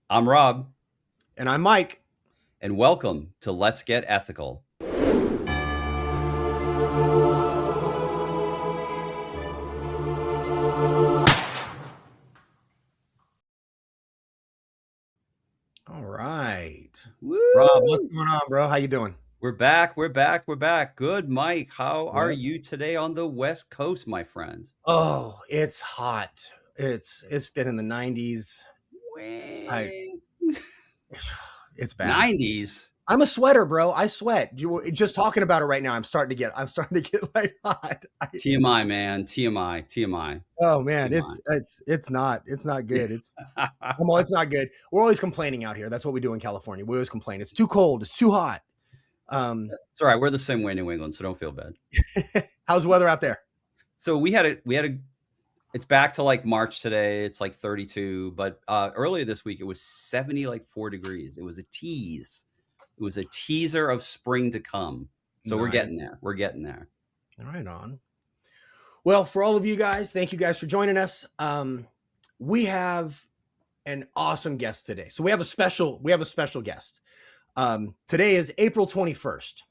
I'm Rob, And I'm Mike. and welcome to Let's Get Ethical. All right. Rob, what's Woo! going on, bro? How you doing? We're back. We're back. We're back. Good, Mike. How are Yep. you today on the West Coast, my friend? Oh, it's hot. It's been in the 90s. I Wing. it's bad. 90s. I'm a sweater, bro. I sweat. Just talking about it right now. I'm starting to get like hot. TMI, man. TMI. TMI. Oh man, TMI. it's not good. Well, it's not good. We're always complaining out here. That's what we do in California. We always complain. It's too cold. It's too hot. It's all right. We're the same way in New England, so don't feel bad. How's the weather out there? So it's back to like March today. It's like 32, but earlier this week it was 70, like 4 degrees. It was a tease. It was a teaser of spring to come. So we're Nice. getting there. We're getting there. Right on. Well, for all of you guys, thank you guys for joining us. We have an awesome guest today. So we have a special guest. Today is April 21st.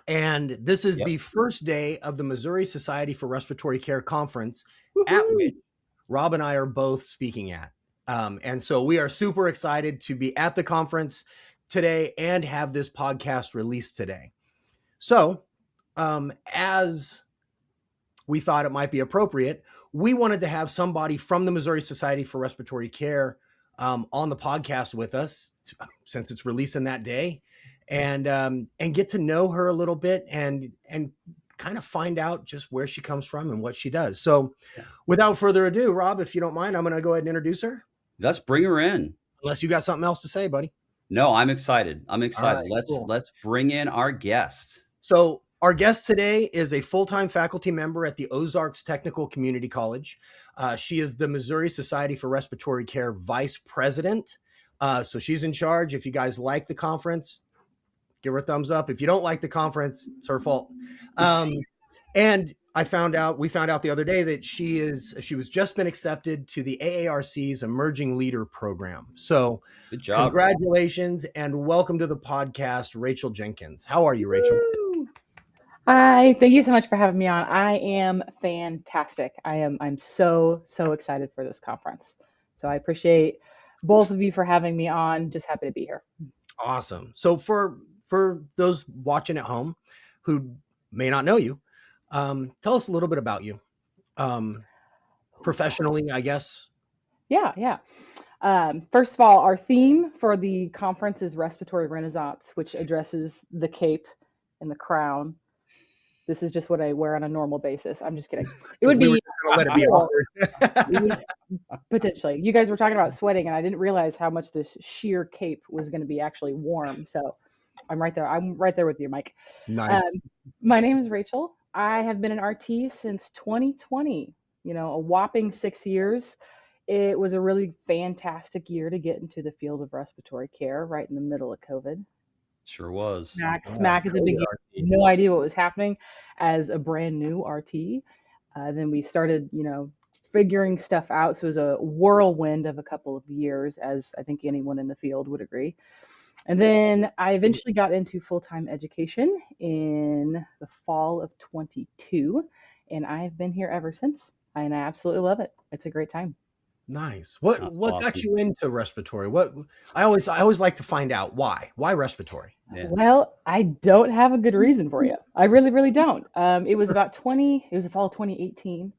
And this is Yep. the first day of the Missouri Society for Respiratory Care conference at Woohoo! which Rob and I are both speaking at. And so we are super excited to be at the conference today and have this podcast released today. So, as we thought it might be appropriate, we wanted to have somebody from the Missouri Society for Respiratory Care on the podcast with us since it's releasing that day, and get to know her a little bit and kind of find out just where she comes from and what she does. So, Yeah. without further ado, Rob, if you don't mind, I'm going to go ahead and introduce her. Let's bring her in. Unless you got something else to say, buddy. No, I'm excited. I'm All excited. right, Let's cool. let's bring in our guest. So our guest today is a full-time faculty member at the Ozarks Technical Community College. She is the Missouri Society for Respiratory Care Vice President. So she's in charge. If you guys like the conference, give her a thumbs up. If you don't like the conference, it's her fault. And we found out the other day that she was just been accepted to the AARC's Emerging Leader Program. So Good job. congratulations and welcome to the podcast, Rachel Jenkins. How are you, Rachel? Woo! Hi, thank you so much for having me on. I am fantastic. I'm so excited for this conference. So I appreciate both of you for having me on. Just happy to be here. Awesome. So for those watching at home who may not know you, tell us a little bit about you. Professionally, I guess. Yeah. First of all, our theme for the conference is Respiratory Renaissance, which addresses the cape and the crown. This is just what I wear on a normal basis. I'm just kidding. It would We were be just gonna let it be cool. awkward. Potentially. You guys were talking about sweating, and I didn't realize how much this sheer cape was going to be actually warm. So I'm right there. I'm right there with you, Mike. Nice. My name is Rachel. I have been an RT since 2020, a whopping 6 years. It was a really fantastic year to get into the field of respiratory care right in the middle of COVID. Sure was. Smack at the beginning, no idea what was happening as a brand new RT. Then we started, figuring stuff out. So it was a whirlwind of a couple of years, as I think anyone in the field would agree. And then I eventually got into full-time education in the fall of 22, and I've been here ever since. And I absolutely love it. It's a great time. Nice. What That's got awesome. you into respiratory? What I always like to find out why. Why respiratory? Yeah. Well, I don't have a good reason for you. I really don't. It was the fall of 2018.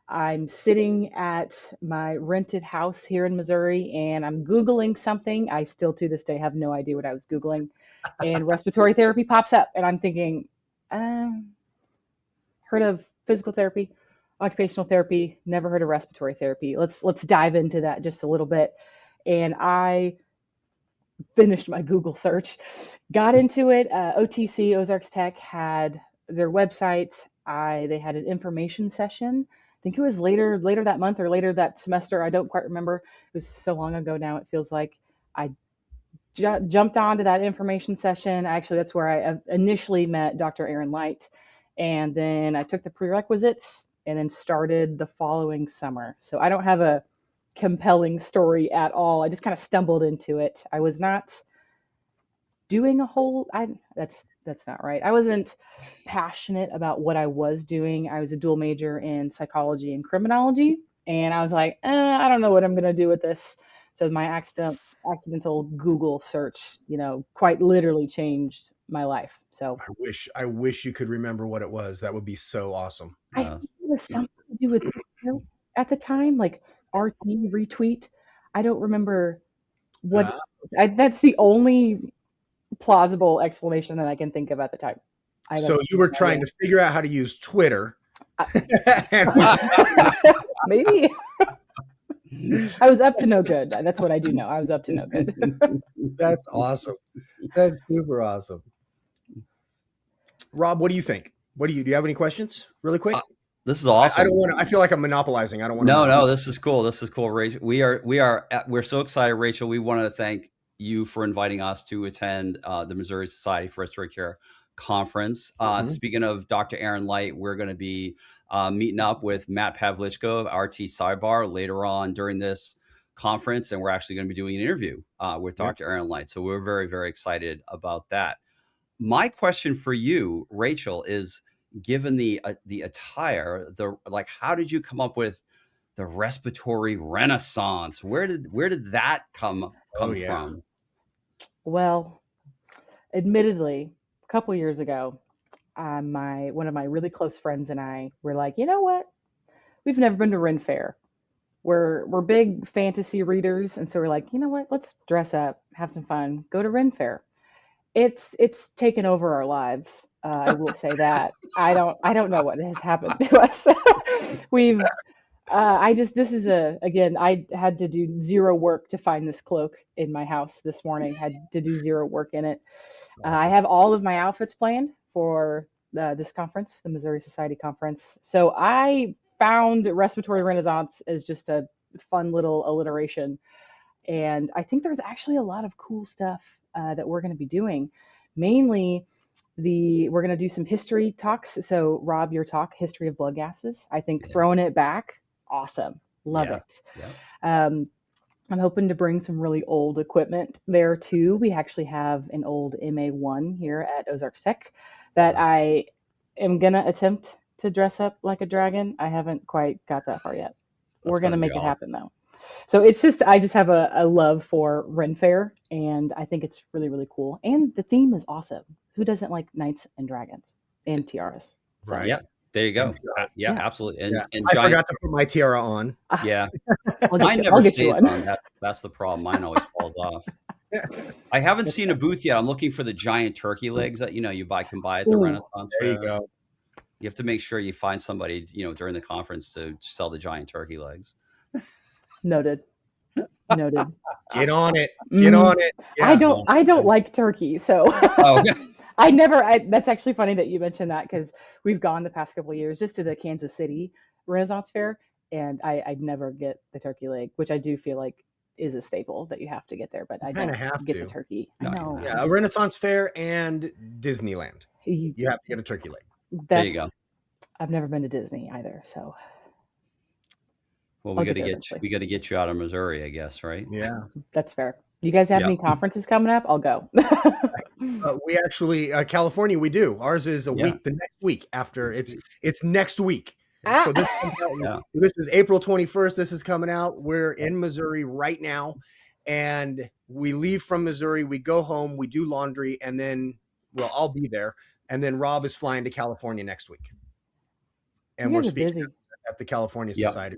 I'm sitting at my rented house here in Missouri and I'm Googling something. I still to this day have no idea what I was Googling. And respiratory therapy pops up and I'm thinking, heard of physical therapy, occupational therapy, never heard of respiratory therapy. Let's dive into that just a little bit. And I finished my Google search, got into it. OTC, Ozarks Tech, had their website. They had an information session. I think it was later that month or later that semester. I don't quite remember. It was so long ago now. It feels like I jumped onto that information session. Actually, that's where I initially met Dr. Aaron Light, and then I took the prerequisites and then started the following summer. So I don't have a compelling story at all. I just kind of stumbled into it. I was not doing a whole that's not right. I wasn't passionate about what I was doing. I was a dual major in psychology and criminology, and I was like, I don't know what I'm going to do with this. So my accidental Google search, quite literally changed my life. So I wish you could remember what it was. That would be so awesome. I think it was something to do with at the time, like RT retweet. I don't remember what. That's the only plausible explanation that I can think of at the time. So you were trying to figure out how to use Twitter. Maybe. I was up to no good. That's what I do know. I was up to no good. That's awesome. That's super awesome. Rob, what do you think? Do you have any questions really quick? This is awesome. I don't want to, I feel like I'm monopolizing. I don't want to. No, this is cool. This is cool, Rachel. We're so excited, Rachel. We want to thank you for inviting us to attend the Missouri Society for Respiratory Care conference. Speaking of Dr. Aaron Light, we're going to be meeting up with Matt Pavlichko of RT Sidebar later on during this conference, and we're actually going to be doing an interview with Dr. Aaron Light. So we're very, very excited about that. My question for you, Rachel, is given the attire, how did you come up with the respiratory renaissance? Where did that come from? Well, admittedly, a couple years ago, one of my really close friends and I were like, you know what? We've never been to Ren Fair. We're big fantasy readers, and so we're like, you know what? Let's dress up, have some fun, go to Ren Fair. It's taken over our lives. I will say that. I don't know what has happened to us. I had to do zero work to find this cloak in my house this morning. Had to do zero work in it. I have all of my outfits planned for this conference, the Missouri Society Conference. So I found Respiratory Renaissance as just a fun little alliteration. And I think there's actually a lot of cool stuff that we're going to be doing. Mainly, we're going to do some history talks. So Rob, your talk, history of blood gases. I think throwing it back, awesome. Love it. Yeah. I'm hoping to bring some really old equipment there too. We actually have an old MA1 here at Ozarks Tech that I am going to attempt to dress up like a dragon. I haven't quite got that far yet. We're going to make it happen though. So I just have a love for Ren Fair, and I think it's really, really cool. And the theme is awesome. Who doesn't like knights and dragons and tiaras? So, right. Yeah. There you go. Yeah, absolutely. And I forgot to put my tiara on. Yeah. Mine never stays on. That's the problem. Mine always falls off. I haven't seen a booth yet. I'm looking for the giant turkey legs that you can buy at the Renaissance Fair. There you go. You have to make sure you find somebody, during the conference to sell the giant turkey legs. Noted. Get on it. Yeah. I don't like turkey, so that's actually funny that you mentioned that, because we've gone the past couple of years just to the Kansas City Renaissance Fair, and I never get the turkey leg, which I do feel like is a staple that you have to get there, but I don't get the turkey. No. Yeah, a Renaissance Fair and Disneyland. You have to get a turkey leg. There you go. I've never been to Disney either, so. Well, we got to get you out of Missouri, I guess, right? Yeah, that's fair. You guys have any conferences coming up? I'll go. We actually, California, we do. Ours is the next week after. It's next week. So this is April 21st. This is coming out. We're in Missouri right now, and we leave from Missouri. We go home. We do laundry, and then, I'll be there, and then Rob is flying to California next week, and we're speaking at the California Society.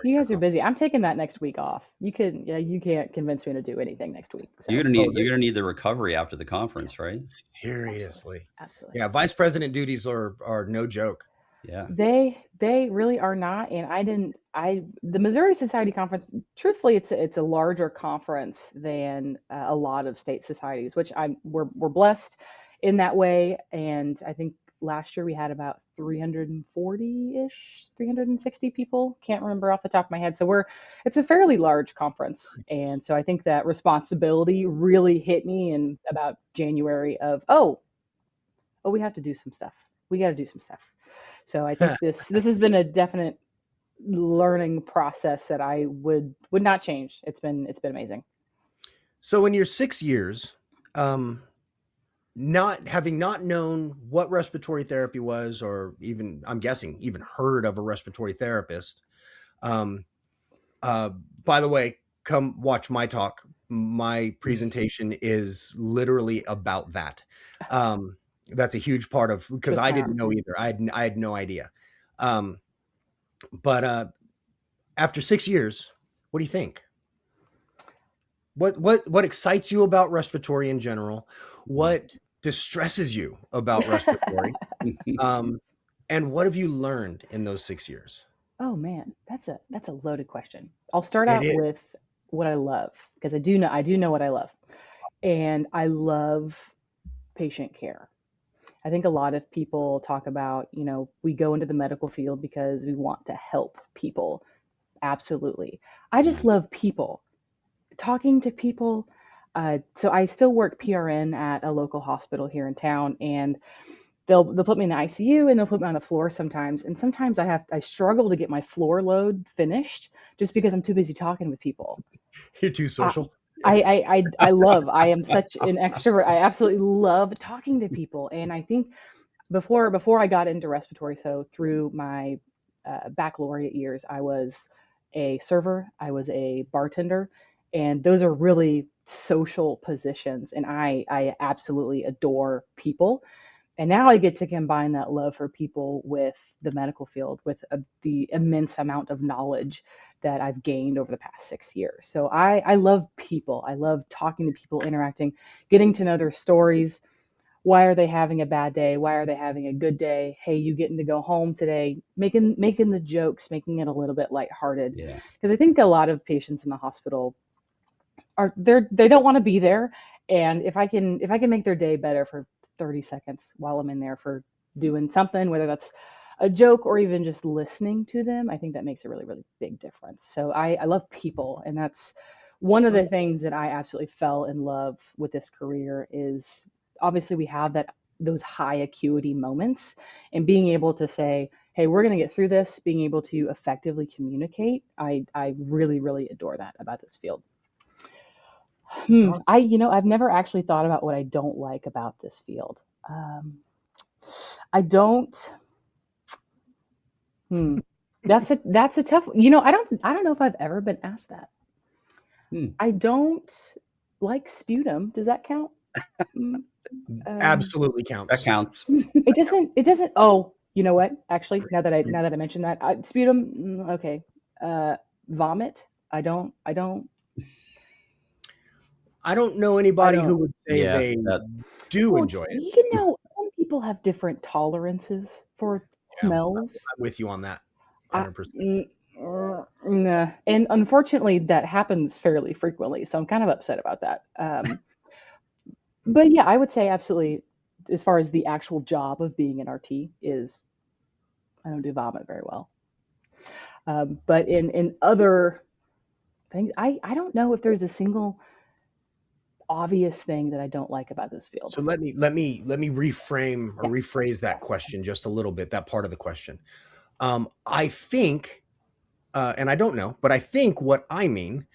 You guys are busy. I'm taking that next week off. You can't convince me to do anything next week. So. You're gonna need the recovery after the conference, right? Seriously. Absolutely. Yeah, vice president duties are no joke. Yeah. They really are not. And the Missouri Society Conference, truthfully, it's a larger conference than a lot of state societies, which we're blessed in that way. And I think last year we had about 340-ish, 360 people. Can't remember off the top of my head. So it's a fairly large conference. And so I think that responsibility really hit me in about January of, we have to do some stuff. We got to do some stuff. So I think this has been a definite learning process that I would not change. It's been amazing. So in your 6 years, not having not known what respiratory therapy was, or even, I'm guessing, even heard of a respiratory therapist. By the way, come watch my talk. My presentation is literally about that. That's a huge part of, because I didn't know either. I had no idea. But after 6 years, what do you think? What excites you about respiratory in general? What distresses you about respiratory? And what have you learned in those 6 years? Oh man, that's a loaded question. I'll start It out is. with what I love, because I do know what I love. And I love patient care. I think a lot of people talk about, we go into the medical field because we want to help people. Absolutely. I just love people, talking to people. So I still work PRN at a local hospital here in town, and they'll put me in the ICU and they'll put me on the floor sometimes. And sometimes I struggle to get my floor load finished just because I'm too busy talking with people. You're too social. I am such an extrovert. I absolutely love talking to people. And I think before I got into respiratory, so through my baccalaureate years, I was a server, I was a bartender, and those are really social positions. And I absolutely adore people. And now I get to combine that love for people with the medical field, with the immense amount of knowledge that I've gained over the past 6 years. So I love people. I love talking to people, interacting, getting to know their stories. Why are they having a bad day? Why are they having a good day? Hey, you getting to go home today? Making the jokes, making it a little bit lighthearted. Yeah. Because I think a lot of patients in the hospital they don't want to be there. And if I can make their day better for 30 seconds while I'm in there for doing something, whether that's a joke or even just listening to them, I think that makes a really, really big difference. So I love people. And that's one of the things that I absolutely fell in love with this career is obviously we have those high acuity moments, and being able to say, hey, we're going to get through this, being able to effectively communicate. I really, really adore that about this field. Awesome. I've never actually thought about what I don't like about this field. I don't. That's a tough. I don't know if I've ever been asked that. I don't like sputum. Does that count? Absolutely counts. That counts. It doesn't. Oh, you know what? Actually, now that I mentioned that, sputum. Okay. Vomit. I don't know anybody who would say they do enjoy it. Some people have different tolerances for smells. I'm with you on that. 100%. Nah. And unfortunately, that happens fairly frequently. So I'm kind of upset about that. But yeah, I would say absolutely, as far as the actual job of being an RT is, I don't do vomit very well. But in other things, I don't know if there's a single obvious thing that I don't like about this field. So let me reframe or rephrase that question just a little bit, that part of the question. I think, and I don't know, but I think what I mean,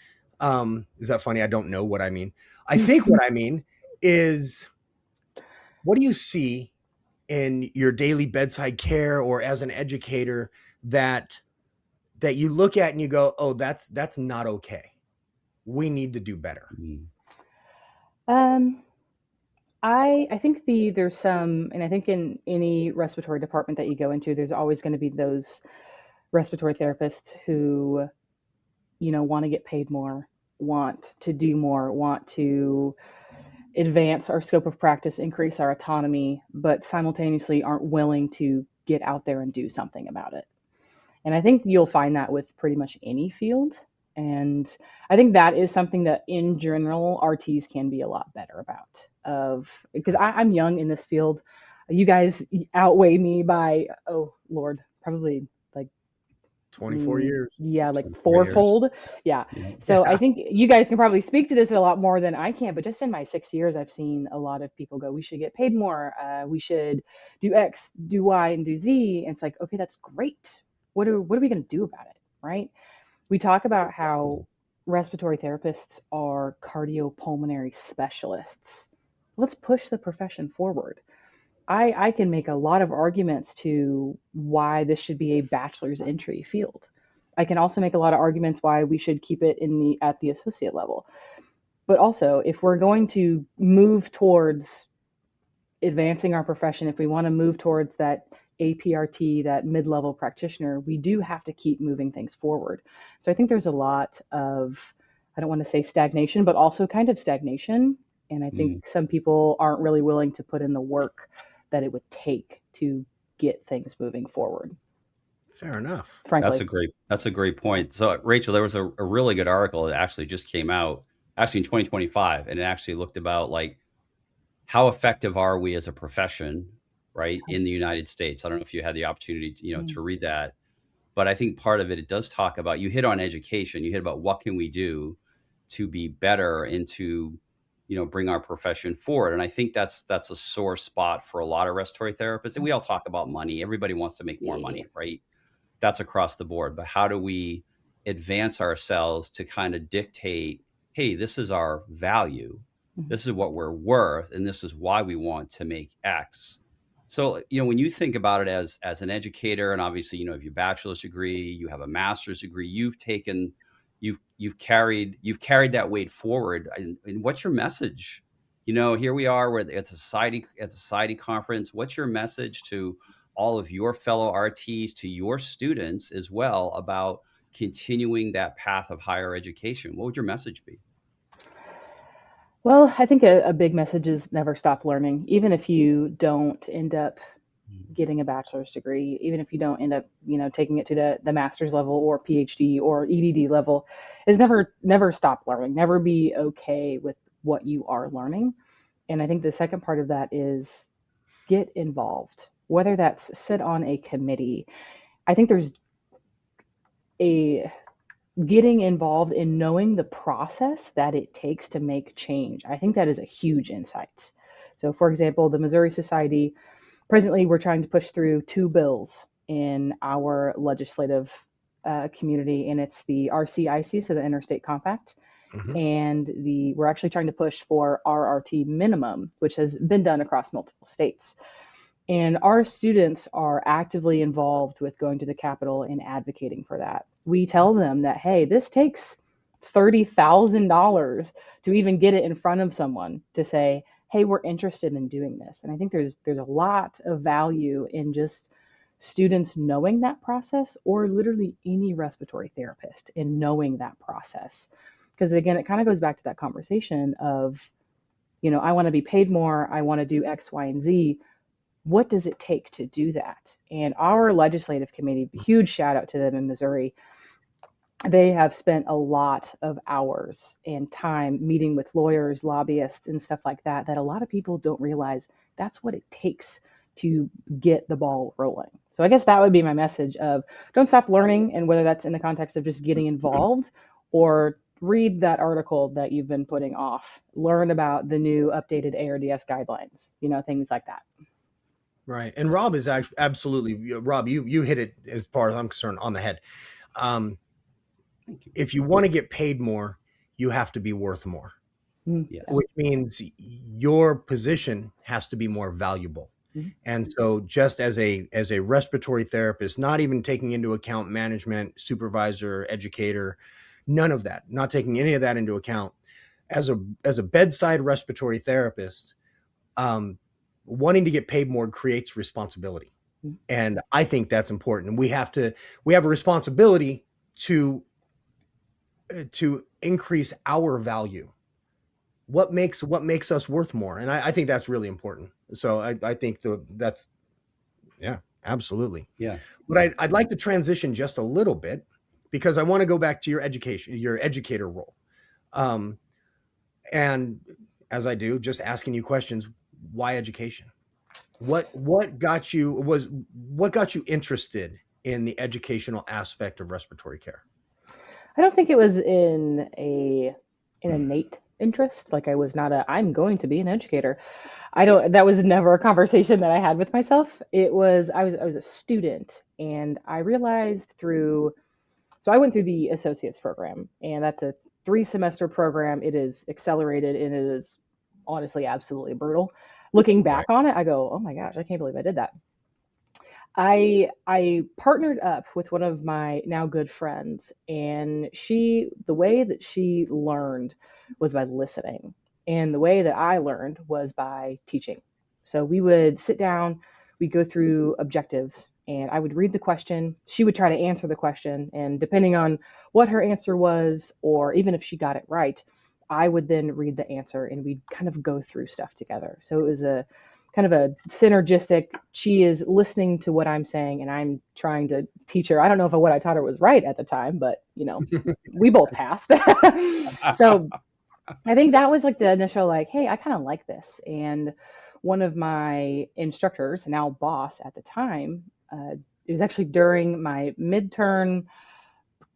is that funny? I don't know what I mean. I think what I mean is, what do you see in your daily bedside care or as an educator that you look at and you go, oh, that's not okay. We need to do better. I think there's some, and I think in any respiratory department that you go into, there's always going to be those respiratory therapists who, want to get paid more, want to do more, want to advance our scope of practice, increase our autonomy, but simultaneously aren't willing to get out there and do something about it. And I think you'll find that with pretty much any field. And I think that is something that in general RTs can be a lot better about, because I'm young in this field. You guys outweigh me by, oh Lord, probably like 24 years. Yeah, like fourfold. Yeah. So I think you guys can probably speak to this a lot more than I can, but just in my 6 years, I've seen a lot of people go, we should get paid more. We should do X, do Y, and do Z. And it's like, okay, that's great. what are we going to do about it, right? We talk about how respiratory therapists are cardiopulmonary specialists. Let's push the profession forward. I can make a lot of arguments to why this should be a bachelor's entry field. I can also make a lot of arguments why we should keep it at the associate level. But also, if we're going to move towards advancing our profession, if we want to move towards that APRT, that mid-level practitioner, we do have to keep moving things forward. So I think there's a lot of, I don't want to say stagnation, but also kind of stagnation. And I think some people aren't really willing to put in the work that it would take to get things moving forward. Fair enough. Frankly. That's a great point. So Rachel, there was a really good article that actually just came out actually in 2025, and it actually looked about like how effective are we as a profession, right, in the United States. I don't know if you had the opportunity to, to read that, but I think part of it does talk about, you hit on education, you hit about what can we do to be better and to, bring our profession forward. And I think that's a sore spot for a lot of respiratory therapists. And we all talk about money. Everybody wants to make more money, right? That's across the board. But how do we advance ourselves to kind of dictate, hey, this is our value, this is what we're worth, and this is why we want to make X. So, when you think about it as an educator, and obviously, you have your bachelor's degree, you have a master's degree, you've carried that weight forward. And what's your message? Here we are, we're at the society conference. What's your message to all of your fellow RTs, to your students as well, about continuing that path of higher education? What would your message be? Well, I think a big message is never stop learning. Even if you don't end up getting a bachelor's degree, even if you don't end up, taking it to the master's level or PhD or EDD level, is never stop learning. Never be okay with what you are learning. And I think the second part of that is get involved, whether that's sit on a committee. I think there's getting involved in knowing the process that it takes to make change. I think that is a huge insight. So, for example, the Missouri Society, presently we're trying to push through 2 bills in our legislative community, and it's the RCIC, so the Interstate Compact, and we're actually trying to push for RRT minimum, which has been done across multiple states. And our students are actively involved with going to the Capitol and advocating for that. We tell them that, hey, this takes $30,000 to even get it in front of someone to say, hey, we're interested in doing this. And I think there's a lot of value in just students knowing that process, or literally any respiratory therapist in knowing that process. Because again, it kind of goes back to that conversation of, I want to be paid more, I want to do X, Y, and Z. What does it take to do that? And our legislative committee, huge shout out to them in Missouri, they have spent a lot of hours and time meeting with lawyers, lobbyists, and stuff like that a lot of people don't realize that's what it takes to get the ball rolling. So I guess that would be my message of don't stop learning, and whether that's in the context of just getting involved or read that article that you've been putting off, learn about the new updated ARDS guidelines, things like that. Right. And Rob is absolutely, Rob, you hit it, as far as I'm concerned, on the head. If you want to get paid more, you have to be worth more, Yes. which means your position has to be more valuable. And so just as a respiratory therapist, not even taking into account management, supervisor, educator, none of that, not taking any of that into account, as a bedside respiratory therapist, wanting to get paid more creates responsibility. And I think that's important. We have a responsibility to increase our value. What makes us worth more? And I think that's really important. So I think that's, yeah, absolutely. Yeah. But I'd like to transition just a little bit, because I want to go back to your educator role. And as I do, just asking you questions, why education? What got you interested in the educational aspect of respiratory care? I don't think it was in an innate interest. Like I was not I'm going to be an educator. That was never a conversation that I had with myself. I was a student And I realized so I went through the associate's program, and that's a 3-semester program. It is accelerated, and it is honestly absolutely brutal. Looking back Right. on it, I go, oh my gosh, I can't believe I did that. I partnered up with one of my now good friends, and the way that she learned was by listening, and the way that I learned was by teaching. So we would sit down, we'd go through objectives, and I would read the question. She would try to answer the question, and depending on what her answer was, or even if she got it right, I would then read the answer, and we'd kind of go through stuff together. So it was a kind of a synergistic. She is listening to what I'm saying, and I'm trying to teach her. I don't know if what I taught her was right at the time, but we both passed. So I think that was like the initial, like, hey, I kind of like this. And one of my instructors, now boss at the time, it was actually during my midterm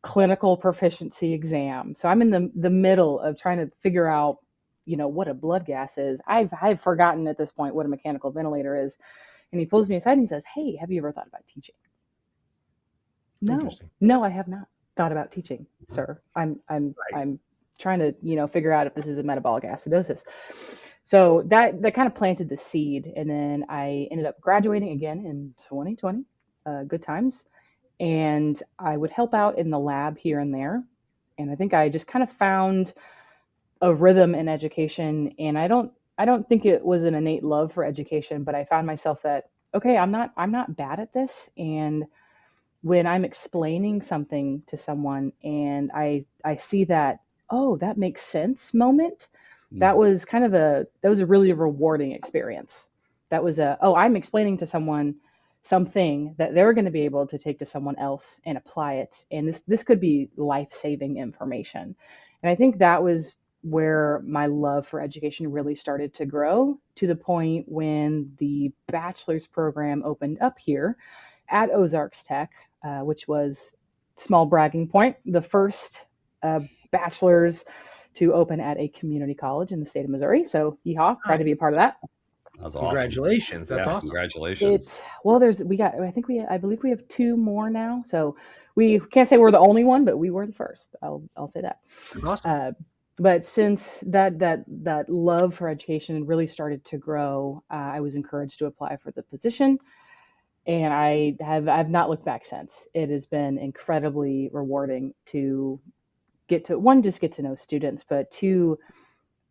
clinical proficiency exam. So I'm in the middle of trying to figure out, what a blood gas is. I've forgotten at this point what a mechanical ventilator is. And he pulls me aside and he says, "Hey, have you ever thought about teaching?" No, I have not thought about teaching, sir. I'm trying to, figure out if this is a metabolic acidosis. So that kind of planted the seed. And then I ended up graduating again in 2020, good times. And I would help out in the lab here and there. And I think I just kind of found a rhythm in education. And I don't think it was an innate love for education, but I found myself that, okay, I'm not bad at this. And when I'm explaining something to someone and I see that, oh, that makes sense moment, that was a really rewarding experience. That was I'm explaining to someone something that they're going to be able to take to someone else and apply it. And this could be life-saving information. And I think that was where my love for education really started to grow, to the point when the bachelor's program opened up here at Ozarks Tech, which was, small bragging point, the first bachelor's to open at a community college in the state of Missouri. So, yeehaw, proud to be a part of that. That's awesome. Congratulations. That's awesome. Congratulations. I believe we have 2 more now. So we can't say we're the only one, but we were the first. I'll say that. That's awesome. But since that love for education really started to grow, I was encouraged to apply for the position, and I've not looked back since. It has been incredibly rewarding to just get to know students, but to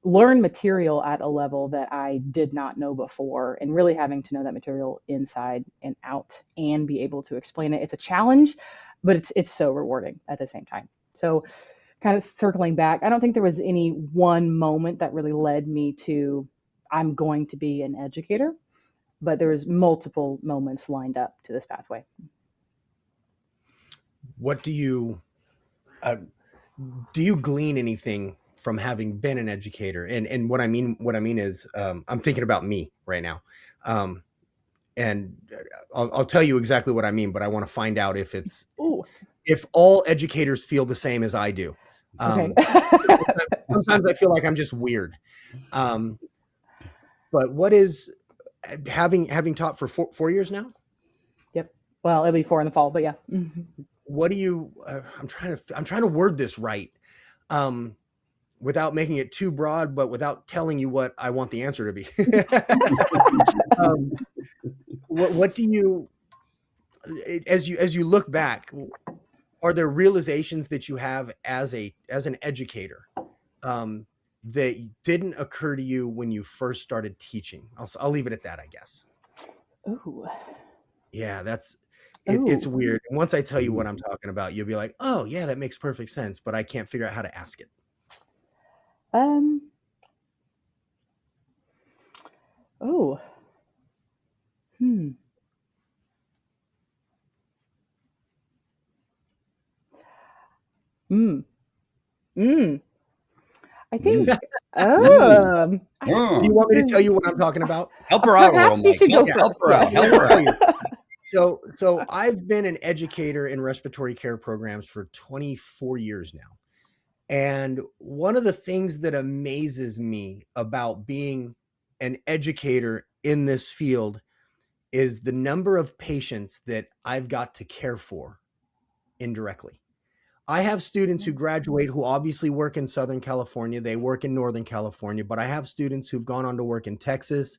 learn material at a level that I did not know before, and really having to know that material inside and out and be able to explain it. It's a challenge, but it's so rewarding at the same time. So kind of circling back, I don't think there was any one moment that really led me to, I'm going to be an educator, but there was multiple moments lined up to this pathway. What do you glean anything from having been an educator? And what I mean is, I'm thinking about me right now. And I'll tell you exactly what I mean, but I want to find out if all educators feel the same as I do. Okay. Sometimes I feel like I'm just weird. But what is having taught for 4 years now? Yep. Well, it'll be 4 in the fall, but yeah. What do you? I'm trying to word this right, without making it too broad, but without telling you what I want the answer to be. What do you, as you look back, are there realizations that you have as an educator that didn't occur to you when you first started teaching? I'll leave it at that, I guess. Ooh. Yeah, it's weird. And once I tell you what I'm talking about, you'll be like, oh yeah, that makes perfect sense, but I can't figure out how to ask it. Oh. I think. Do you want me to tell you what I'm talking about? Help her out a little, Perhaps you Mike. should go Help first. her out. Help her out. So I've been an educator in respiratory care programs for 24 years now. And one of the things that amazes me about being an educator in this field is the number of patients that I've got to care for indirectly. I have students who graduate who obviously work in Southern California. They work in Northern California, but I have students who've gone on to work in Texas,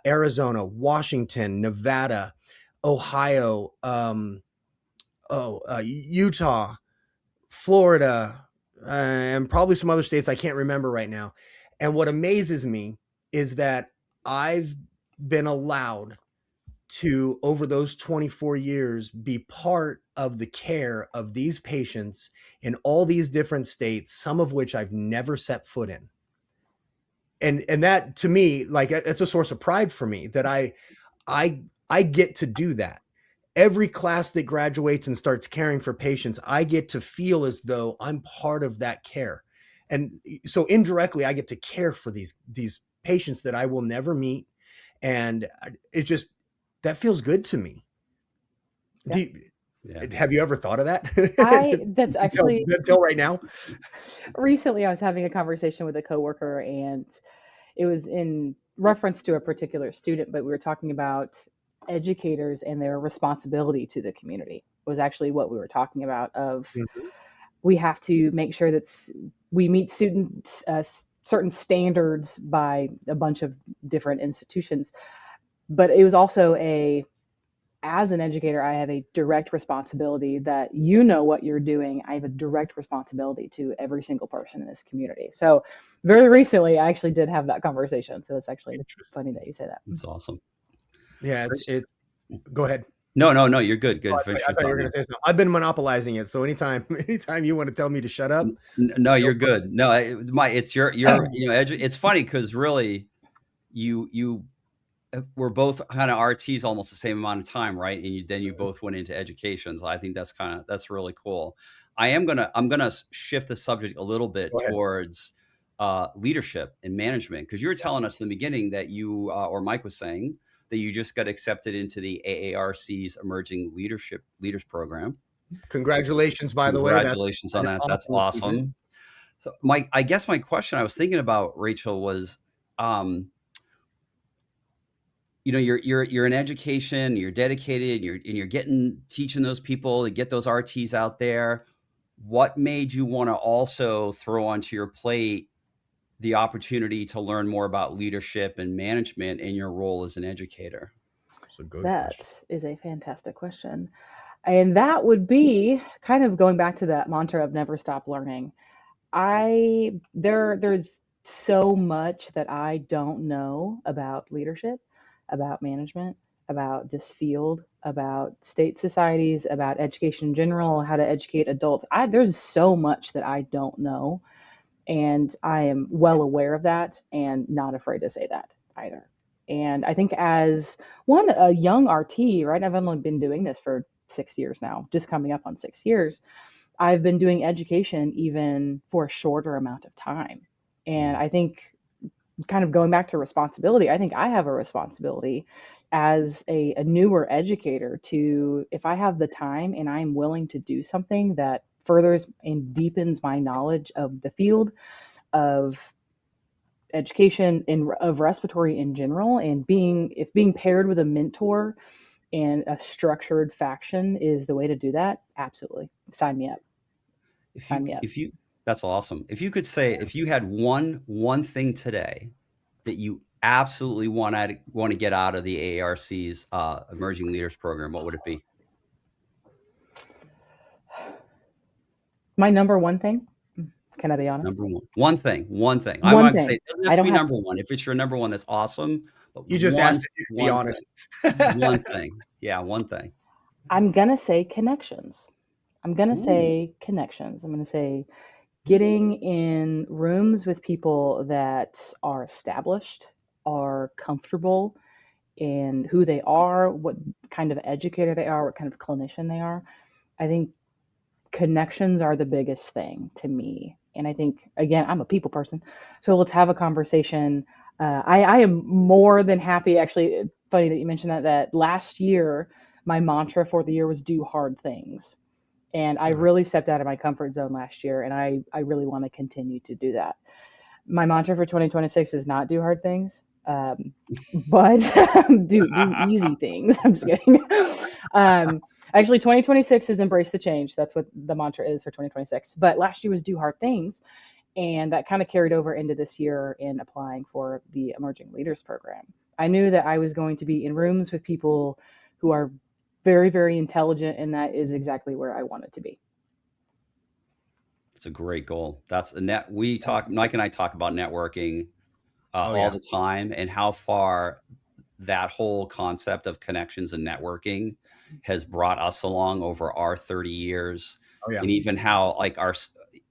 Arizona, Washington, Nevada, Ohio, Utah, Florida, and probably some other states I can't remember right now. And what amazes me is that I've been allowed to, over those 24 years, be part of the care of these patients in all these different states, some of which I've never set foot in. And that, to me, like, it's a source of pride for me that I get to do that. Every class that graduates and starts caring for patients, I get to feel as though I'm part of that care. And so indirectly, I get to care for these patients that I will never meet. And it just, that feels good to me. Yeah. Have you ever thought of that? That's actually until right now. Recently I was having a conversation with a coworker, and it was in reference to a particular student, but we were talking about educators and their responsibility to the community. It was actually what we were talking about of we have to make sure that we meet students certain standards by a bunch of different institutions. But it was also as an educator, I have a direct responsibility that you know what you're doing. I have a direct responsibility to every single person in this community. So very recently, I actually did have that conversation. So it's actually funny that you say that. That's awesome. Yeah, it's go ahead. No, you're good. Good. I thought you were going to say something. I've been monopolizing it. So anytime you want to tell me to shut up. No, you're good. No, it's your, it's funny because really you we're both kind of RTs almost the same amount of time, right? And then you both went into education. So I think that's really cool. I'm going to shift the subject a little bit towards leadership and management, because you were telling us in the beginning that you, or Mike was saying, that you just got accepted into the AARC's Emerging Leaders Program. Congratulations, by the way. Congratulations on that. That's awesome. So I guess my question I was thinking about, Rachel, was, you're in education, you're dedicated, you're teaching those people to get those RTs out there. What made you want to also throw onto your plate the opportunity to learn more about leadership and management in your role as an educator? That is a fantastic question. And that would be kind of going back to that mantra of never stop learning. There's so much that I don't know about leadership, about management, about this field, about state societies, about education in general, how to educate adults. There's so much that I don't know. And I am well aware of that and not afraid to say that either. And I think as a young RT, right? I've only been doing this for 6 years now, just coming up on 6 years. I've been doing education even for a shorter amount of time. And I think, kind of going back to responsibility, I think I have a responsibility as a newer educator to, if I have the time and I'm willing to do something that furthers and deepens my knowledge of the field of education and of respiratory in general, and if being paired with a mentor and a structured faction is the way to do that, absolutely. Sign me up. That's awesome. If you could say, if you had one thing today that you absolutely want to get out of the AARC's Emerging Leaders Program, what would it be? My number one thing. Can I be honest? Number one thing. I want to say it doesn't have to be number one. If it's your number one, that's awesome. But you just asked if you could be honest. One thing. Yeah, one thing. I'm going to say connections. I'm going to say getting in rooms with people that are established, are comfortable in who they are, what kind of educator they are, what kind of clinician they are. I think connections are the biggest thing to me. And I think, again, I'm a people person. So let's have a conversation. I am more than happy. Actually, funny that you mentioned that last year, my mantra for the year was do hard things. And I really stepped out of my comfort zone last year. And I really want to continue to do that. My mantra for 2026 is not do hard things. But do easy things. I'm just kidding. Actually, 2026 is embrace the change. That's what the mantra is for 2026. But last year was do hard things. And that kind of carried over into this year in applying for the Emerging Leaders Program. I knew that I was going to be in rooms with people who are very, very intelligent, and that is exactly where I wanted to be. It's a great goal. That's a net. Mike and I talk about networking Oh, all yeah. the time, and how far that whole concept of connections and networking has brought us along over our 30 years. Oh, yeah. And even how like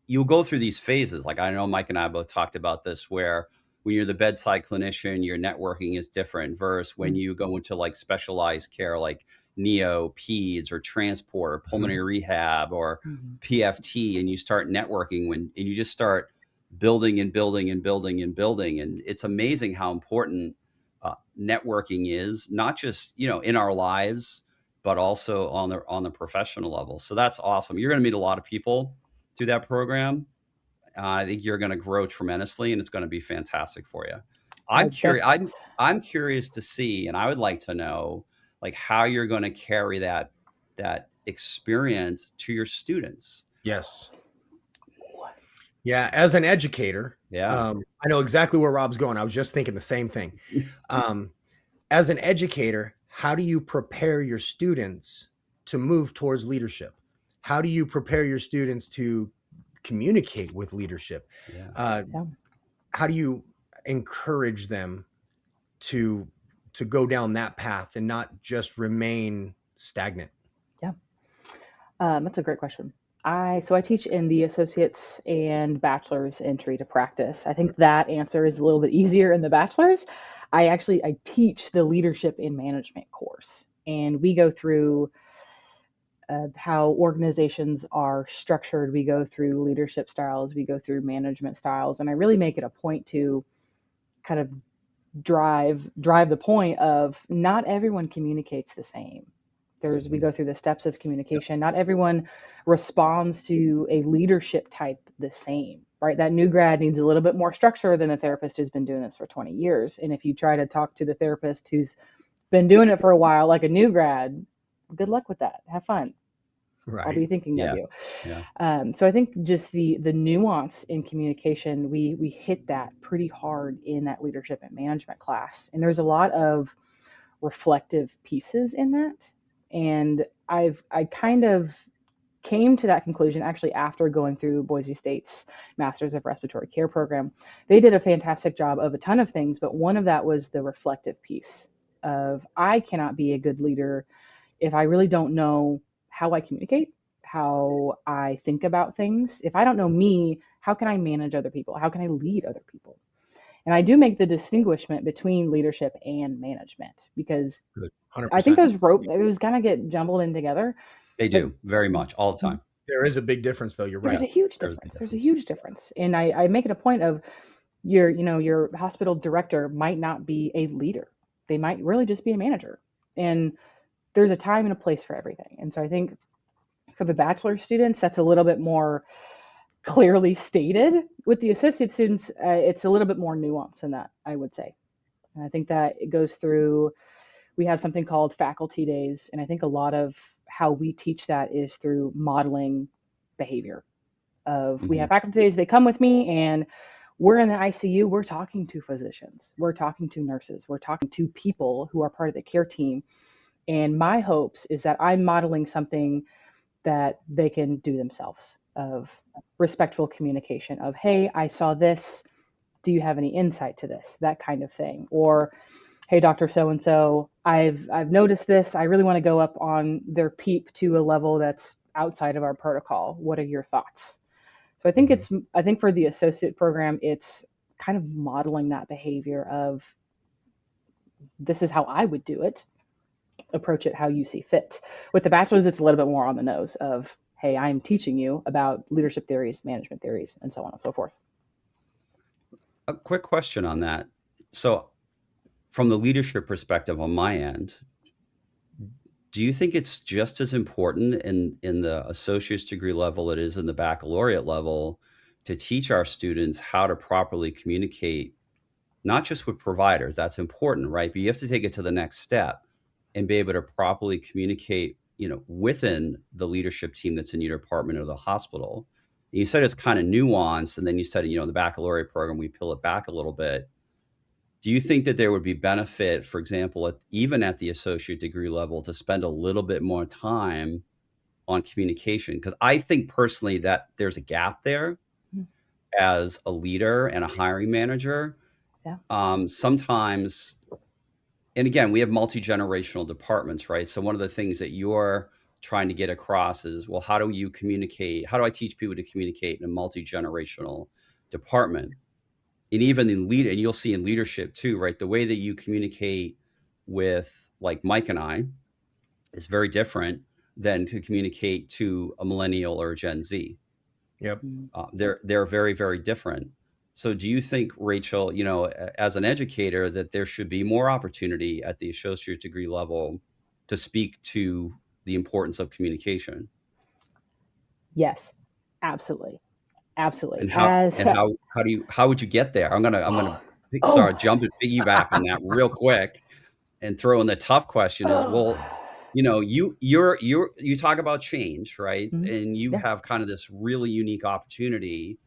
you'll go through these phases. Like I know Mike and I both talked about this, where when you're the bedside clinician, your networking is different versus when you go into like specialized care, like neo, peds, or transport, or pulmonary rehab, or PFT, and you start networking and you just start building and building and building and building. And it's amazing how important networking is, not just, in our lives, but also on the professional level. So that's awesome. You're going to meet a lot of people through that program. I think you're going to grow tremendously, and it's going to be fantastic for you. I'm curious. I'm curious to see, and I would like to know, like, how you're going to carry that experience to your students. Yes. Yeah, as an educator, Yeah. I know exactly where Rob's going. I was just thinking the same thing. As an educator, how do you prepare your students to move towards leadership? How do you prepare your students to communicate with leadership? Yeah. How do you encourage them to go down that path and not just remain stagnant? Yeah, that's a great question. I teach in the associates and bachelor's entry to practice. I think that answer is a little bit easier in the bachelor's. I teach the leadership in management course, and we go through how organizations are structured. We go through leadership styles, we go through management styles, and I really make it a point to kind of drive the point of not everyone communicates the same. We go through the steps of communication. Not everyone responds to a leadership type the same, right? That new grad needs a little bit more structure than a therapist who's been doing this for 20 years. And if you try to talk to the therapist who's been doing it for a while, like a new grad, good luck with that. Have fun. Right. I'll be thinking of you. Yeah. So I think just the nuance in communication, we hit that pretty hard in that leadership and management class. And there's a lot of reflective pieces in that. And I kind of came to that conclusion actually after going through Boise State's Masters of Respiratory Care program. They did a fantastic job of a ton of things, but one of that was the reflective piece of I cannot be a good leader if I really don't know how I communicate, how I think about things. If I don't know me, how can I manage other people? How can I lead other people? And I do make the distinguishment between leadership and management, because 100%. I think those kind of get jumbled in together. They do very much all the time. There is a big difference, though. You're right. There's a huge difference. There's a huge difference. And I make it a point of your hospital director might not be a leader. They might really just be a manager. And there's a time and a place for everything. And so I think for the bachelor students, that's a little bit more clearly stated. With the associate students, it's a little bit more nuanced than that, I would say. And I think that it goes through, we have something called faculty days. And I think a lot of how we teach that is through modeling behavior. We have faculty days, they come with me, and we're in the ICU, we're talking to physicians, we're talking to nurses, we're talking to people who are part of the care team. And my hopes is that I'm modeling something that they can do themselves, of respectful communication, of, hey, I saw this, do you have any insight to this? That kind of thing. Or, hey, Dr. So-and-so, I've noticed this. I really want to go up on their PEEP to a level that's outside of our protocol. What are your thoughts? So I think for the associate program, it's kind of modeling that behavior of, this is how I would do it. Approach it how you see fit. With the bachelor's, it's a little bit more on the nose of, hey, I'm teaching you about leadership theories, management theories, and so on and so forth. A quick question on that. So from the leadership perspective on my end, do you think it's just as important in the associate's degree level it is in the baccalaureate level to teach our students how to properly communicate not just with providers, that's important, right? But you have to take it to the next step and be able to properly communicate, within the leadership team that's in your department or the hospital. You said it's kind of nuanced, and then you said, in the baccalaureate program, we peel it back a little bit. Do you think that there would be benefit, for example, even at the associate degree level, to spend a little bit more time on communication? Because I think personally that there's a gap there as a leader and a hiring manager. Yeah. Sometimes, and again, we have multi-generational departments, right? So one of the things that you're trying to get across is, well, how do you communicate? How do I teach people to communicate in a multi-generational department? And even in and you'll see in leadership too, right? The way that you communicate with like Mike and I is very different than to communicate to a millennial or a Gen Z. Yep. They're very, very different. So do you think, Rachel, as an educator, that there should be more opportunity at the associate degree level to speak to the importance of communication? Yes, absolutely. Absolutely. And how would you get there? I'm gonna Oh. jump and piggyback on that real quick and throw in the tough question is, well, you talk about change, right? Mhm. And you Yeah. have kind of this really unique opportunity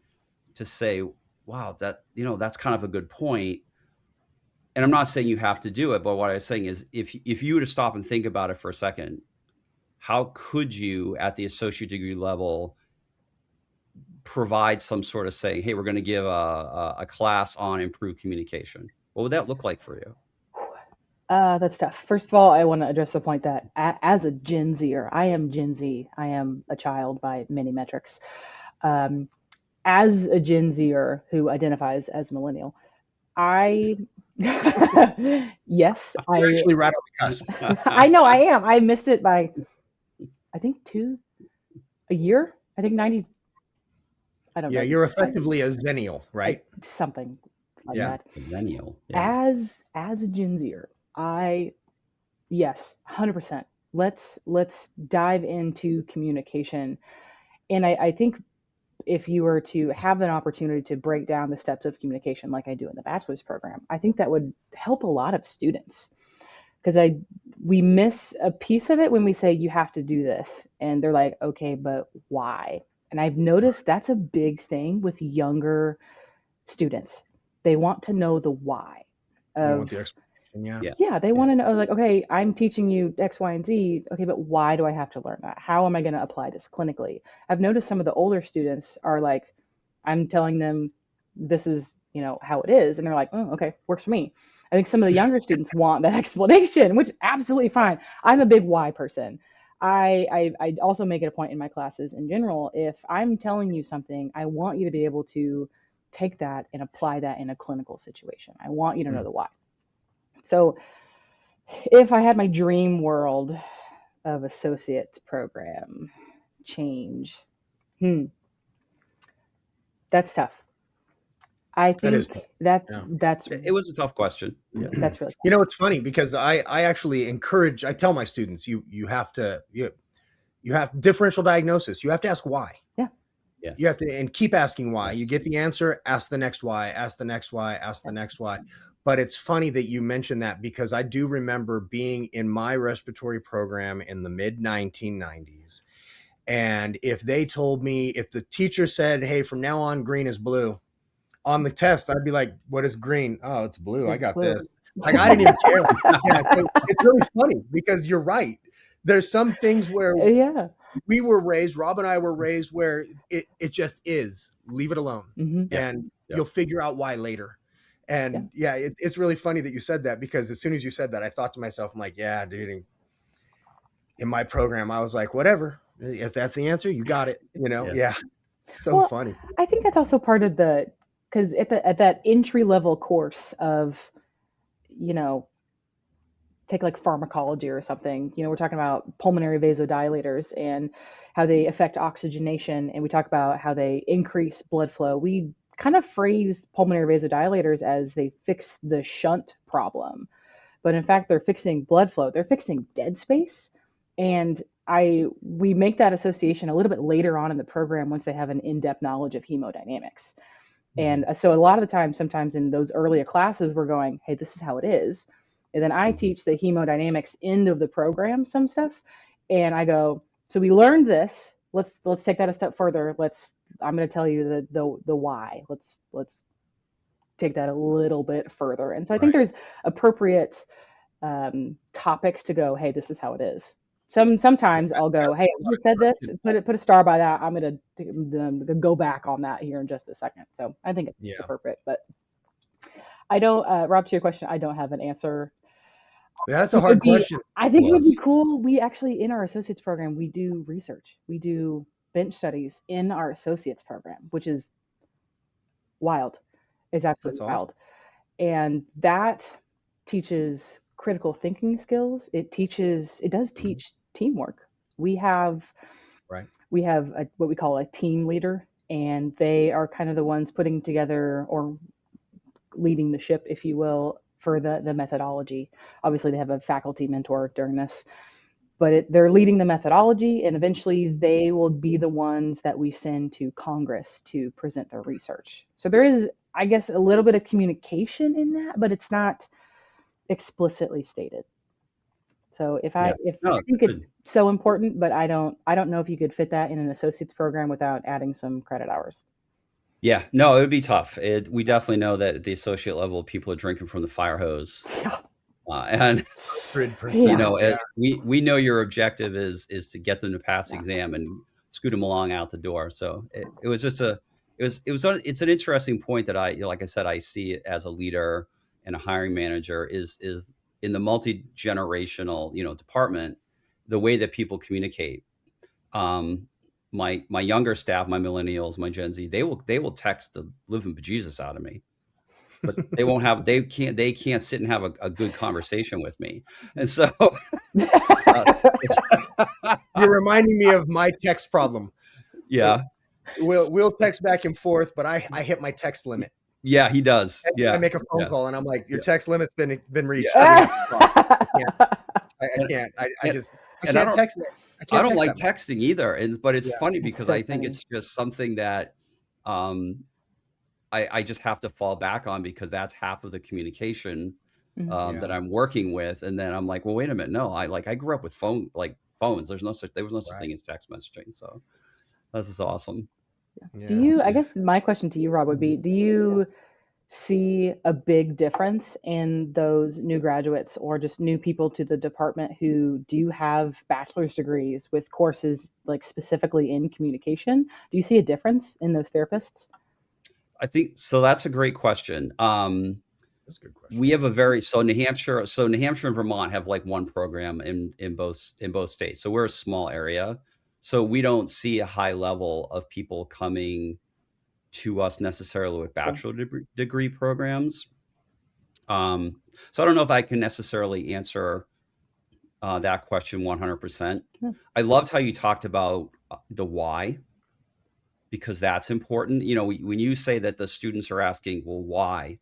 to say, wow, that's kind of a good point. And I'm not saying you have to do it, but what I was saying is if you were to stop and think about it for a second, how could you at the associate degree level provide some sort of saying, hey, we're going to give a class on improved communication? What would that look like for you? That's tough. First of all, I want to address the point that as a Gen Zer, I am Gen Z. I am a child by many metrics. As a Gen Zer who identifies as millennial, I yes, You're actually right on the cusp. I know I am. I missed it by I think a year. I think 90. I don't know. Yeah, you're effectively a zennial, right? Something like Yeah. that. Zennial. Yeah. As a Gen Zer, yes, 100%. Let's dive into communication. And I think if you were to have an opportunity to break down the steps of communication like I do in the bachelor's program, I think that would help a lot of students. Because we miss a piece of it when we say you have to do this. And they're like, okay, but why? And I've noticed that's a big thing with younger students. They want to know the why. You want the explanation, Yeah, they want to know, like, okay, I'm teaching you X, Y, and Z. Okay, but why do I have to learn that? How am I going to apply this clinically? I've noticed some of the older students are like, I'm telling them this is, how it is. And they're like, oh, okay, works for me. I think some of the younger students want that explanation, which is absolutely fine. I'm a big why person. I also make it a point in my classes in general. If I'm telling you something, I want you to be able to take that and apply that in a clinical situation. I want you to know the why. So if I had my dream world of associate program change, that's tough. I think that's it was a tough question. That's really tough. It's funny because I actually I tell my students, you have differential diagnosis. You have to ask why. Yeah. Yes. You have to, and keep asking why. Yes. You get the answer, ask the next why, ask the next why, ask the next why. But it's funny that you mentioned that because I do remember being in my respiratory program in the mid 1990s. And if the teacher said, hey, from now on, green is blue on the test, I'd be like, what is green? Oh, it's blue. I got this. Like, I didn't even care. So it's really funny because you're right. There's some things where we were raised, Rob and I were raised where it just is. Leave it alone. Mm-hmm. And you'll figure out why later. And it's really funny that you said that because as soon as you said that, I thought to myself, I'm like, yeah, dude, in my program, I was like, whatever. If that's the answer, you got it. Yeah. It's so funny. I think that's also part of because at that entry level course of, take like pharmacology or something, we're talking about pulmonary vasodilators and how they affect oxygenation. And we talk about how they increase blood flow. We kind of phrase pulmonary vasodilators as they fix the shunt problem. But in fact, they're fixing blood flow. They're fixing dead space. And we make that association a little bit later on in the program once they have an in-depth knowledge of hemodynamics. And so a lot of the time, sometimes in those earlier classes, we're going, hey, this is how it is. And then I teach the hemodynamics end of the program, some stuff. And I go, so we learned this. Let's take that a step further. I'm going to tell you the why. Let's take that a little bit further. And so I think there's appropriate topics to go, hey, this is how it is. Sometimes I'll go, hey, you said this, put a star by that. I'm going to go back on that here in just a second. So I think it's appropriate, but I don't, Rob, to your question, I don't have an answer. That's a hard question. I think it would be cool. We actually, in our associates program, we do research. We do bench studies in our associates program, which is wild. It's absolutely wild. And that teaches critical thinking skills. It does teach teamwork. We have what we call a team leader, and they are kind of the ones putting together or leading the ship, if you will, for the methodology. Obviously, they have a faculty mentor during this, but they're leading the methodology, and eventually they will be the ones that we send to Congress to present their research. So there is, I guess, a little bit of communication in that, but it's not explicitly stated. So I think it's so important, but I don't know if you could fit that in an associate's program without adding some credit hours. Yeah, no, it would be tough. We definitely know that at the associate level, people are drinking from the fire hose. And 100%. We know your objective is to get them to pass the exam and scoot them along out the door. So it was just it's an interesting point that like I said, I see it as a leader and a hiring manager is in the multi-generational, department, the way that people communicate. My younger staff, my millennials, my Gen Z, they will text the living bejesus out of me, but they can't sit and have a good conversation with me. And so you're reminding me of my text problem. Yeah. We'll text back and forth, but I hit my text limit. Yeah, he does. I make a phone call and I'm like, your text limit's been reached. I can't. I can't text it. I don't like texting either. But it's funny because I think it's just something that I just have to fall back on because that's half of the communication that I'm working with. And then I'm like, well, wait a minute. No, I grew up with phones. There was no such thing as text messaging. So this is awesome. Yeah. I guess my question to you, Rob, would be, do you see a big difference in those new graduates or just new people to the department who do have bachelor's degrees with courses like specifically in communication? Do you see a difference in those therapists? I think so. That's a great question. That's a good question. We have New Hampshire and Vermont have like one program in both states. So we're a small area. So we don't see a high level of people coming to us necessarily with bachelor degree programs. So I don't know if I can necessarily answer that question 100%. I loved how you talked about the why, because that's important. When you say that the students are asking, well, why?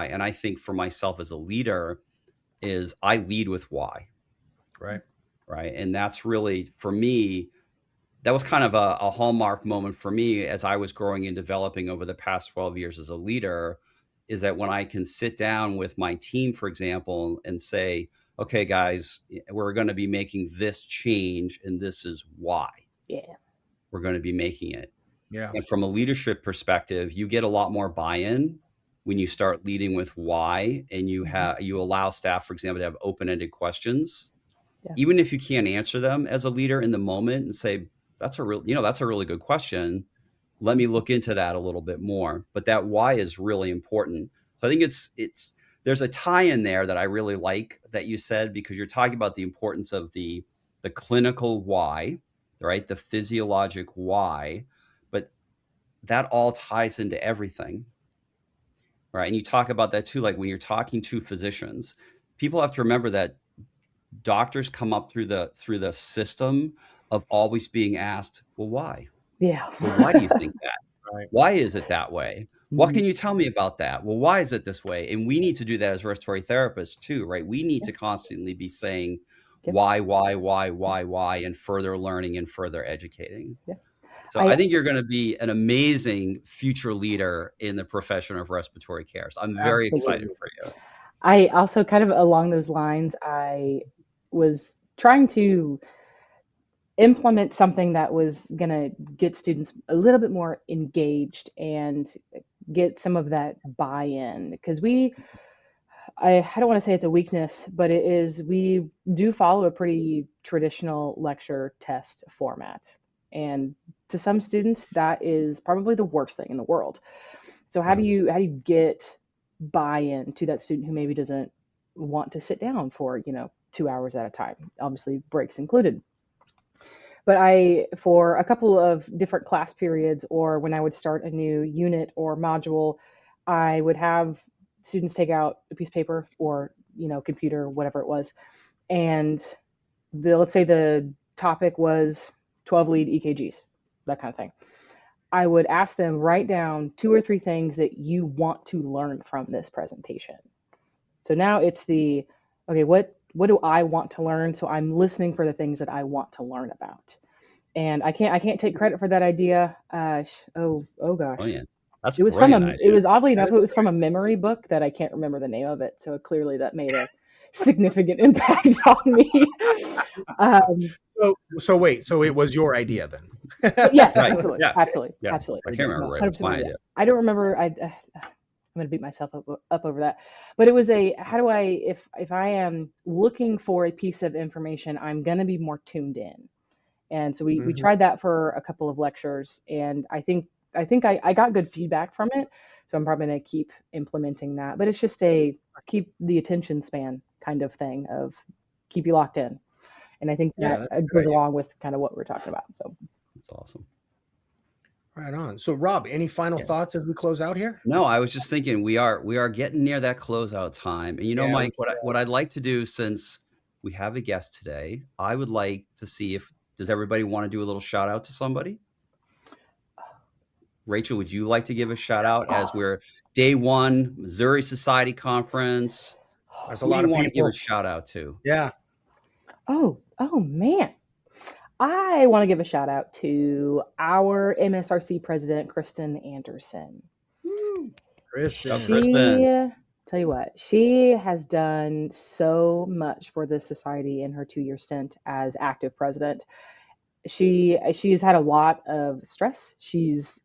And I think for myself as a leader is I lead with why. Right. And that's really, for me, that was kind of a hallmark moment for me as I was growing and developing over the past 12 years as a leader, is that when I can sit down with my team, for example, and say, okay, guys, we're going to be making this change and this is why we're going to be making it. Yeah. And from a leadership perspective, you get a lot more buy-in when you start leading with why, and you allow staff, for example, to have open-ended questions. Yeah. Even if you can't answer them as a leader in the moment and say, that's a really good question. Let me look into that a little bit more. But that why is really important. So I think there's a tie in there that I really like that you said, because you're talking about the importance of the clinical why, right? The physiologic why, but that all ties into everything. Right. And you talk about that too, like when you're talking to physicians, people have to remember that doctors come up through the system of always being asked, well, why? Yeah. Well, why do you think that? Right. Why is it that way? What can you tell me about that? Well, why is it this way? And we need to do that as respiratory therapists too, right? We need to constantly be saying why, and further learning and further educating. Yeah. So I think you're going to be an amazing future leader in the profession of respiratory care. So I'm very excited for you. I also kind of along those lines, I was trying to implement something that was going to get students a little bit more engaged and get some of that buy-in, because I don't want to say it's a weakness, but it is, we do follow a pretty traditional lecture test format. And to some students, that is probably the worst thing in the world. So how do you get buy-in to that student who maybe doesn't want to sit down for, 2 hours at a time, obviously breaks included. But for a couple of different class periods, or when I would start a new unit or module, I would have students take out a piece of paper or, computer, whatever it was. And let's say the topic was 12 lead EKGs, that kind of thing. I would ask them, write down 2 or 3 things that you want to learn from this presentation. So now it's okay, what do I want to learn? So I'm listening for the things that I want to learn about. And I can't take credit for that idea. Oh gosh. Brilliant. That's it was it was oddly enough, it was from a memory book that I can't remember the name of it. So clearly that made a significant impact on me. So it was your idea then? Yes, Right. absolutely. Yeah. Absolutely. Yeah. Absolutely. I can't remember. Right. It's my idea. I don't remember. I'm going to beat myself up over that. But it was how do I, if I am looking for a piece of information, I'm going to be more tuned in. And so we tried that for a couple of lectures, and I think I got good feedback from it. So I'm probably going to keep implementing that. But it's just keep the attention span kind of thing, of keep you locked in. And I think that goes along with kind of what we're talking about. So that's awesome. Right on. So Rob, any final thoughts as we close out here? No, I was just thinking we are getting near that closeout time. And Mike, what I'd like to do, since we have a guest today, I would like to see does everybody want to do a little shout out to somebody? Rachel, would you like to give a shout out, as we're day 1 Missouri Society Conference? That's a lot of people. Want to give a shout out to? Yeah. Oh man. I want to give a shout out to our MSRC president, Kristen Anderson. Kristen. Tell you what, she has done so much for this society in her 2-year stint as active president. She's had a lot of stress. She's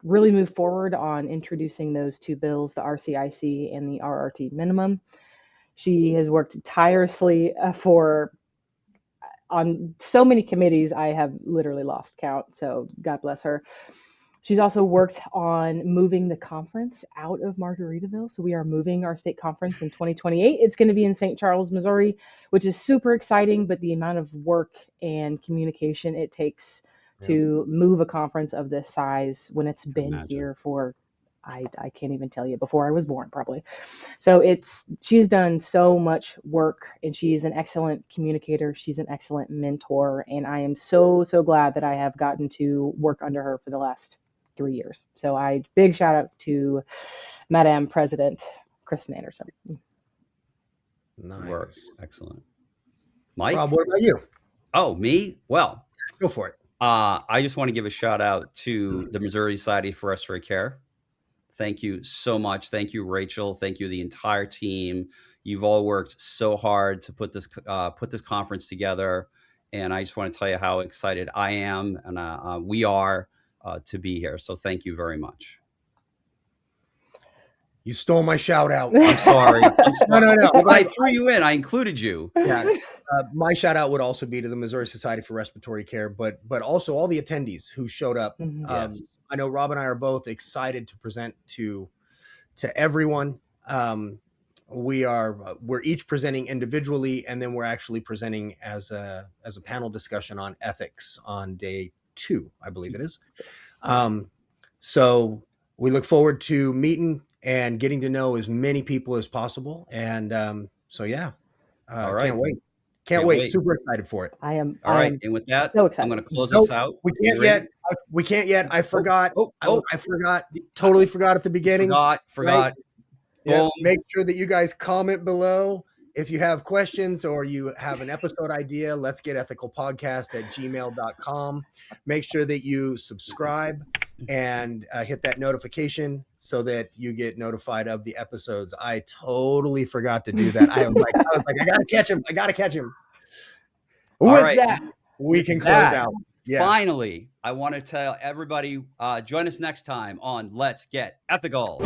really moved forward on introducing those 2 bills, the RCIC and the RRT minimum. She has worked tirelessly on so many committees, I have literally lost count. So God bless her. She's also worked on moving the conference out of Margaritaville. So we are moving our state conference in 2028. It's going to be in St. Charles, Missouri, which is super exciting, but the amount of work and communication it takes to move a conference of this size when it's been here for, I can't even tell you, before I was born, probably. So she's done so much work, and she's an excellent communicator. She's an excellent mentor. And I am so, so glad that I have gotten to work under her for the last 3 years. So big shout out to Madam President Kristen Anderson. Nice. Work. Excellent. Mike? Rob, what about you? Oh, me? Well, go for it. I just want to give a shout out to the Missouri Society for Respiratory Care. Thank you so much. Thank you, Rachel. Thank you, the entire team. You've all worked so hard to put this conference together, and I just want to tell you how excited I am, and we are to be here. So thank you very much. You stole my shout out. I'm sorry. No. But I threw you in. I included you. Yeah. My shout out would also be to the Missouri Society for Respiratory Care, but also all the attendees who showed up. Yes. I know Rob and I are both excited to present to everyone. We're each presenting individually, and then we're actually presenting as a panel discussion on ethics on day 2, I believe it is. So we look forward to meeting and getting to know as many people as possible. And all right. Can't wait. Super excited for it. I am. All right. And with that, so excited. I'm going to close us out. We can't yet. I forgot. I forgot. Totally forgot at the beginning. Forgot. Right? Yeah. Make sure that you guys comment below. If you have questions or you have an episode idea, let's get ethicalpodcast@gmail.com. Make sure that you subscribe and hit that notification so that you get notified of the episodes. I totally forgot to do that. I was like, I gotta catch him. With that, we can close out. Yeah. Finally, I want to tell everybody, join us next time on Let's Get Ethical.